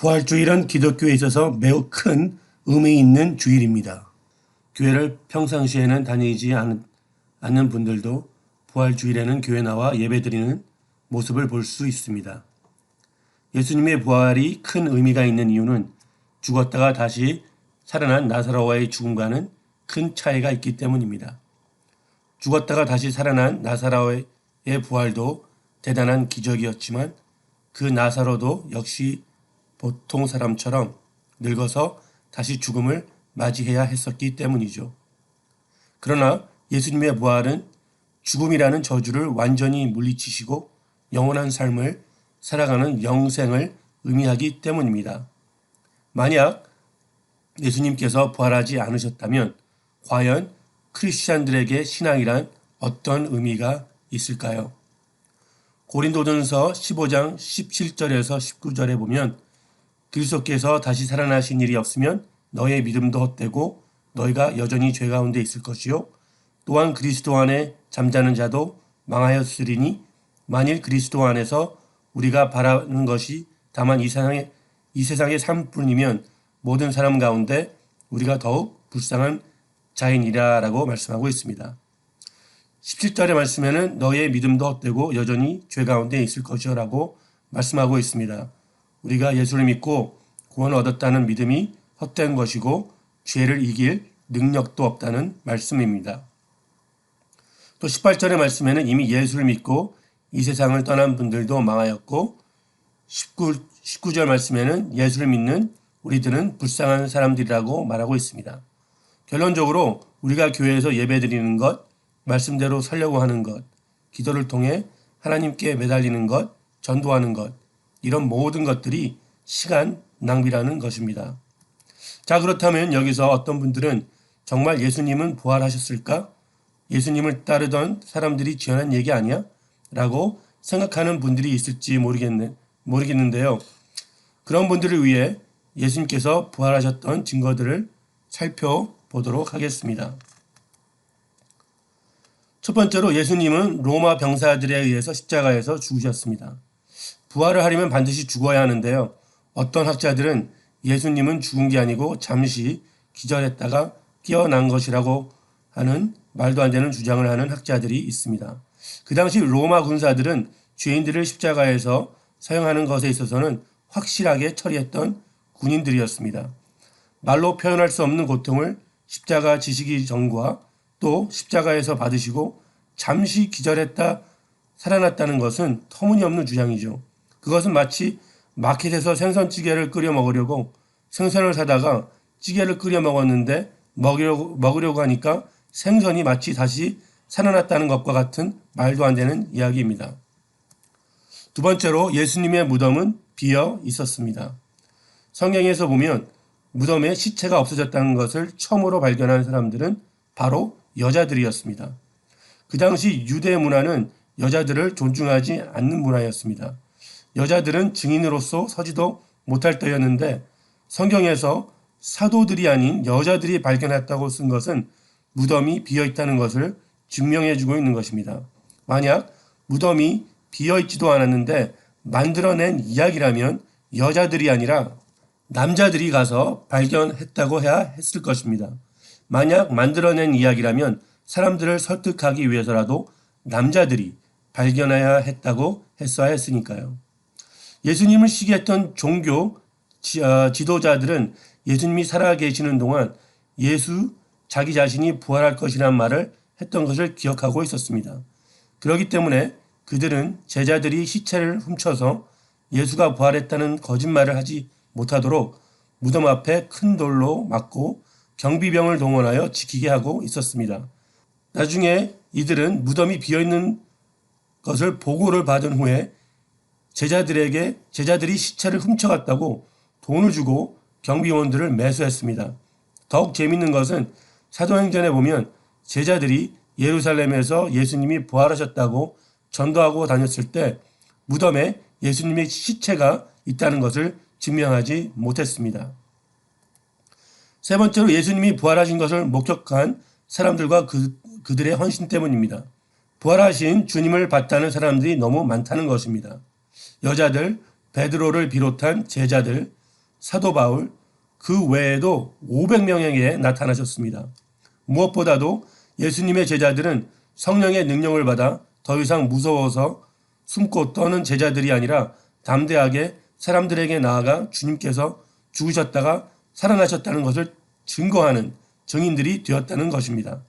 부활주일은 기독교에 있어서 매우 큰 의미 있는 주일입니다. 교회를 평상시에는 다니지 않는 분들도 부활주일에는 교회 나와 예배드리는 모습을 볼 수 있습니다. 예수님의 부활이 큰 의미가 있는 이유는 죽었다가 다시 살아난 나사로와의 죽음과는 큰 차이가 있기 때문입니다. 죽었다가 다시 살아난 나사로의 부활도 대단한 기적이었지만 그 나사로도 역시 보통 사람처럼 늙어서 다시 죽음을 맞이해야 했었기 때문이죠. 그러나 예수님의 부활은 죽음이라는 저주를 완전히 물리치시고 영원한 삶을 살아가는 영생을 의미하기 때문입니다. 만약 예수님께서 부활하지 않으셨다면 과연 크리스찬들에게 신앙이란 어떤 의미가 있을까요? 고린도전서 15장 17절에서 19절에 보면 그리스도께서 다시 살아나신 일이 없으면 너의 믿음도 헛되고 너희가 여전히 죄 가운데 있을 것이요 또한 그리스도 안에 잠자는 자도 망하였으리니 만일 그리스도 안에서 우리가 바라는 것이 다만 이 세상의 삶뿐이면 모든 사람 가운데 우리가 더욱 불쌍한 자인이라라고 말씀하고 있습니다. 17절의 말씀에는 너의 믿음도 헛되고 여전히 죄 가운데 있을 것이라고 말씀하고 있습니다. 우리가 예수를 믿고 구원을 얻었다는 믿음이 헛된 것이고 죄를 이길 능력도 없다는 말씀입니다. 또 18절의 말씀에는 이미 예수를 믿고 이 세상을 떠난 분들도 망하였고 19절 말씀에는 예수를 믿는 우리들은 불쌍한 사람들이라고 말하고 있습니다. 결론적으로 우리가 교회에서 예배드리는 것, 말씀대로 살려고 하는 것, 기도를 통해 하나님께 매달리는 것, 전도하는 것, 이런 모든 것들이 시간 낭비라는 것입니다. 자, 그렇다면 여기서 어떤 분들은 정말 예수님은 부활하셨을까? 예수님을 따르던 사람들이 지어낸 얘기 아니야? 라고 생각하는 분들이 있을지 모르겠는데요. 그런 분들을 위해 예수님께서 부활하셨던 증거들을 살펴보도록 하겠습니다. 첫 번째로 예수님은 로마 병사들에 의해서 십자가에서 죽으셨습니다. 부활을 하려면 반드시 죽어야 하는데요. 어떤 학자들은 예수님은 죽은 게 아니고 잠시 기절했다가 깨어난 것이라고 하는 말도 안 되는 주장을 하는 학자들이 있습니다. 그 당시 로마 군사들은 죄인들을 십자가에서 사용하는 것에 있어서는 확실하게 처리했던 군인들이었습니다. 말로 표현할 수 없는 고통을 십자가 지시기 전과 또 십자가에서 받으시고 잠시 기절했다 살아났다는 것은 터무니없는 주장이죠. 그것은 마치 마켓에서 생선찌개를 끓여 먹으려고 생선을 사다가 찌개를 끓여 먹었는데 먹으려고 하니까 생선이 마치 다시 살아났다는 것과 같은 말도 안 되는 이야기입니다. 두 번째로 예수님의 무덤은 비어 있었습니다. 성경에서 보면 무덤에 시체가 없어졌다는 것을 처음으로 발견한 사람들은 바로 여자들이었습니다. 그 당시 유대 문화는 여자들을 존중하지 않는 문화였습니다. 여자들은 증인으로서 서지도 못할 때였는데 성경에서 사도들이 아닌 여자들이 발견했다고 쓴 것은 무덤이 비어있다는 것을 증명해주고 있는 것입니다. 만약 무덤이 비어있지도 않았는데 만들어낸 이야기라면 여자들이 아니라 남자들이 가서 발견했다고 해야 했을 것입니다. 만약 만들어낸 이야기라면 사람들을 설득하기 위해서라도 남자들이 발견해야 했다고 했어야 했으니까요. 예수님을 시기했던 종교 지도자들은 예수님이 살아계시는 동안 자기 자신이 부활할 것이라는 말을 했던 것을 기억하고 있었습니다. 그렇기 때문에 그들은 제자들이 시체를 훔쳐서 예수가 부활했다는 거짓말을 하지 못하도록 무덤 앞에 큰 돌로 막고 경비병을 동원하여 지키게 하고 있었습니다. 나중에 이들은 무덤이 비어있는 것을 보고를 받은 후에 제자들이 시체를 훔쳐갔다고 돈을 주고 경비원들을 매수했습니다. 더욱 재미있는 것은 사도행전에 보면 제자들이 예루살렘에서 예수님이 부활하셨다고 전도하고 다녔을 때 무덤에 예수님의 시체가 있다는 것을 증명하지 못했습니다. 세 번째로 예수님이 부활하신 것을 목격한 사람들과 그들의 헌신 때문입니다. 부활하신 주님을 봤다는 사람들이 너무 많다는 것입니다. 여자들, 베드로를 비롯한 제자들, 사도 바울 그 외에도 500명에게 나타나셨습니다. 무엇보다도 예수님의 제자들은 성령의 능력을 받아 더 이상 무서워서 숨고 떠는 제자들이 아니라 담대하게 사람들에게 나아가 주님께서 죽으셨다가 살아나셨다는 것을 증거하는 증인들이 되었다는 것입니다.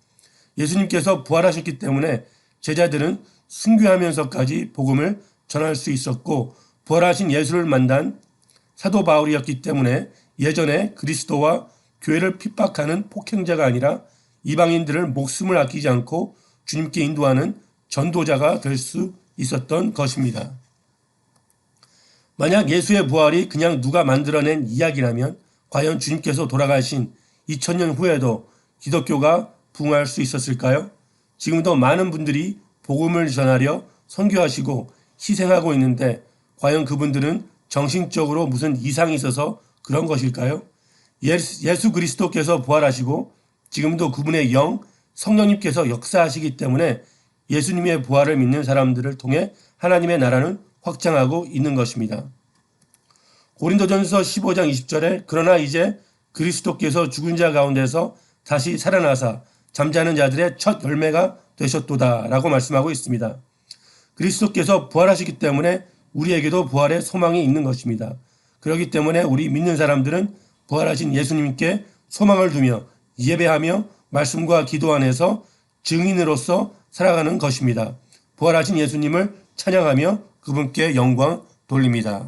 예수님께서 부활하셨기 때문에 제자들은 순교하면서까지 복음을 전할 수 있었고, 부활하신 예수를 만난 사도 바울이었기 때문에 예전에 그리스도와 교회를 핍박하는 폭행자가 아니라 이방인들을 목숨을 아끼지 않고 주님께 인도하는 전도자가 될 수 있었던 것입니다. 만약 예수의 부활이 그냥 누가 만들어낸 이야기라면 과연 주님께서 돌아가신 2000년 후에도 기독교가 부흥할 수 있었을까요? 지금도 많은 분들이 복음을 전하려 선교하시고 희생하고 있는데 과연 그분들은 정신적으로 무슨 이상이 있어서 그런 것일까요? 예수 그리스도께서 부활하시고 지금도 그분의 영, 성령님께서 역사하시기 때문에 예수님의 부활을 믿는 사람들을 통해 하나님의 나라는 확장하고 있는 것입니다. 고린도전서 15장 20절에 그러나 이제 그리스도께서 죽은 자 가운데서 다시 살아나사 잠자는 자들의 첫 열매가 되셨도다 라고 말씀하고 있습니다. 그리스도께서 부활하시기 때문에 우리에게도 부활의 소망이 있는 것입니다. 그렇기 때문에 우리 믿는 사람들은 부활하신 예수님께 소망을 두며 예배하며 말씀과 기도 안에서 증인으로서 살아가는 것입니다. 부활하신 예수님을 찬양하며 그분께 영광 돌립니다.